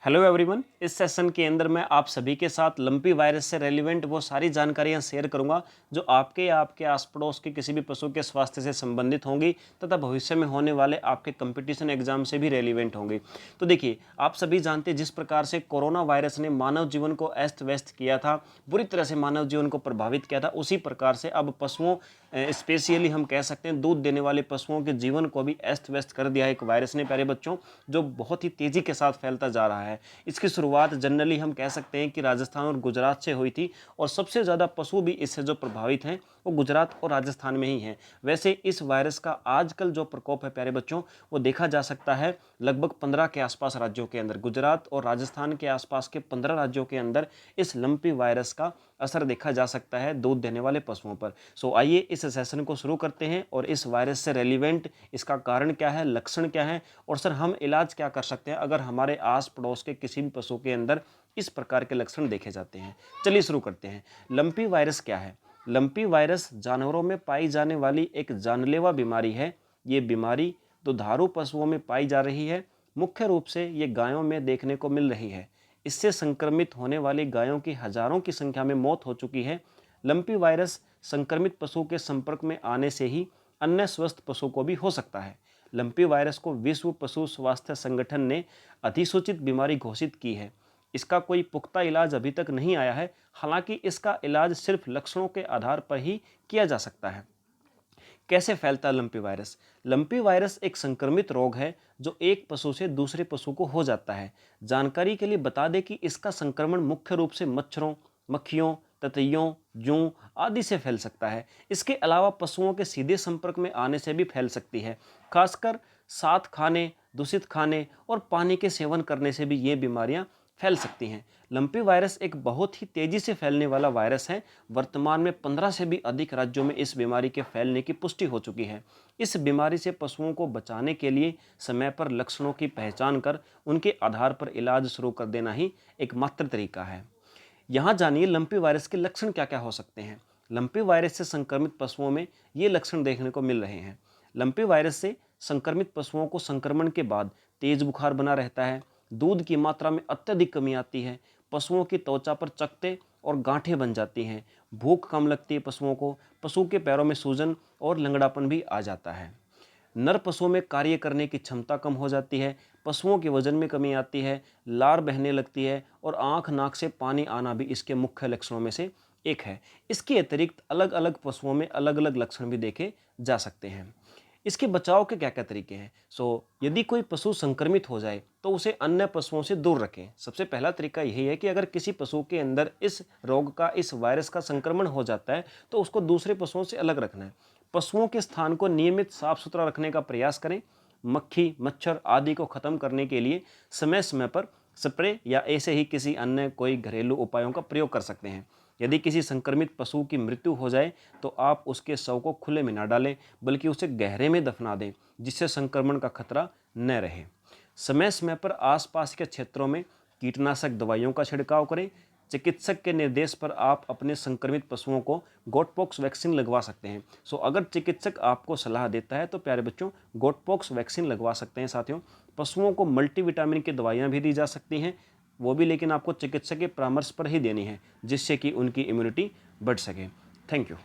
Hello everyone, इस session के अंदर मैं आप सभी के साथ लंपी वायरस से रेलिवेंट वो सारी जानकारियां शेयर करूंगा जो आपके या आपके आस पड़ोस के किसी भी पशु के स्वास्थ्य से संबंधित होंगी तथा भविष्य में होने वाले आपके कंपटीशन एग्जाम से भी रेलिवेंट होंगी। तो देखिए, आप सभी जानते हैं जिस प्रकार से कोरोना वायरस ने मानव जीवन को अस्त व्यस्त किया था, बुरी तरह से मानव जीवन को प्रभावित किया था, उसी प्रकार से अब पशुओं स्पेशली हम कह सकते हैं दूध देने वाले पशुओं के जीवन को भी अस्त व्यस्त कर दिया है एक वायरस ने प्यारे बच्चों, जो बहुत ही तेजी के साथ फैलता जा रहा है। इसकी शुरुआत जनरली हम कह सकते हैं कि राजस्थान और गुजरात से हुई थी और सबसे ज़्यादा पशु भी इससे जो प्रभावित हैं वो गुजरात और राजस्थान में ही हैं। वैसे इस वायरस का आजकल जो प्रकोप है प्यारे बच्चों, वो देखा जा सकता है लगभग 15 के आसपास राज्यों के अंदर, गुजरात और राजस्थान के आसपास के 15 राज्यों के अंदर इस लंपी वायरस का असर देखा जा सकता है दूध देने वाले पशुओं पर। सो आइए इस सेशन को शुरू करते हैं और इस वायरस से रेलिवेंट इसका कारण क्या है, लक्षण क्या है और सर हम इलाज क्या कर सकते हैं अगर हमारे आस पड़ोस के किसी भी पशु के अंदर इस प्रकार के लक्षण देखे जाते हैं। चलिए शुरू करते हैं। लंपी वायरस क्या है? लंपी वायरस जानवरों में पाई जाने वाली एक जानलेवा बीमारी है। ये बीमारी दुधारू पशुओं में पाई जा रही है। मुख्य रूप से ये गायों में देखने को मिल रही है। इससे संक्रमित होने वाली गायों की हजारों की संख्या में मौत हो चुकी है। लंपी वायरस संक्रमित पशु के संपर्क में आने से ही अन्य स्वस्थ पशु को भी हो सकता है। लंपी वायरस को विश्व पशु स्वास्थ्य संगठन ने अधिसूचित बीमारी घोषित की है। इसका कोई पुख्ता इलाज अभी तक नहीं आया है, हालांकि इसका इलाज सिर्फ लक्षणों के आधार पर ही किया जा सकता है। कैसे फैलता है लंपी वायरस? लंपी वायरस एक संक्रमित रोग है जो एक पशु से दूसरे पशु को हो जाता है। जानकारी के लिए बता दें कि इसका संक्रमण मुख्य रूप से मच्छरों, मक्खियों, ततैयों, जूं आदि से फैल सकता है। इसके अलावा पशुओं के सीधे संपर्क में आने से भी फैल सकती है। खासकर साथ खाने, दूषित खाने और पानी के सेवन करने से भी ये बीमारियां फैल सकती हैं। लंपी वायरस एक बहुत ही तेजी से फैलने वाला वायरस है। वर्तमान में 15 से भी अधिक राज्यों में इस बीमारी के फैलने की पुष्टि हो चुकी है। इस बीमारी से पशुओं को बचाने के लिए समय पर लक्षणों की पहचान कर उनके आधार पर इलाज शुरू कर देना ही एकमात्र तरीका है। यहाँ जानिए लंपी वायरस के लक्षण क्या क्या हो सकते हैं। लंपी वायरस से संक्रमित पशुओं में ये लक्षण देखने को मिल रहे हैं। लंपी वायरस से संक्रमित पशुओं को संक्रमण के बाद तेज बुखार बना रहता है, दूध की मात्रा में अत्यधिक कमी आती है, पशुओं की त्वचा पर चकत्ते और गांठें बन जाती हैं, भूख कम लगती है पशुओं को, पशु के पैरों में सूजन और लंगड़ापन भी आ जाता है। नर पशुओं में कार्य करने की क्षमता कम हो जाती है, पशुओं के वजन में कमी आती है, लार बहने लगती है और आंख नाक से पानी आना भी इसके मुख्य लक्षणों में से एक है। इसके अतिरिक्त अलग अलग पशुओं में अलग अलग लक्षण भी देखे जा सकते हैं। इसके बचाव के क्या क्या तरीके हैं? यदि कोई पशु संक्रमित हो जाए तो उसे अन्य पशुओं से दूर रखें। सबसे पहला तरीका यही है कि अगर किसी पशु के अंदर इस रोग का, इस वायरस का संक्रमण हो जाता है तो उसको दूसरे पशुओं से अलग रखना है। पशुओं के स्थान को नियमित साफ सुथरा रखने का प्रयास करें। मक्खी, मच्छर आदि को खत्म करने के लिए समय समय पर स्प्रे या ऐसे ही किसी अन्य कोई घरेलू उपायों का प्रयोग कर सकते हैं। यदि किसी संक्रमित पशु की मृत्यु हो जाए तो आप उसके शव को खुले में न डालें, बल्कि उसे गहरे में दफना दें, जिससे संक्रमण का खतरा न रहे। समय समय पर आसपास के क्षेत्रों में कीटनाशक दवाइयों का छिड़काव करें। चिकित्सक के निर्देश पर आप अपने संक्रमित पशुओं को गोटपॉक्स वैक्सीन लगवा सकते हैं। अगर चिकित्सक आपको सलाह देता है तो प्यारे बच्चों गोटपॉक्स वैक्सीन लगवा सकते हैं। साथियों, पशुओं को मल्टीविटामिन की दवाइयाँ भी दी जा सकती हैं, वो भी लेकिन आपको चिकित्सक के परामर्श पर ही देनी है, जिससे कि उनकी इम्यूनिटी बढ़ सके। Thank you.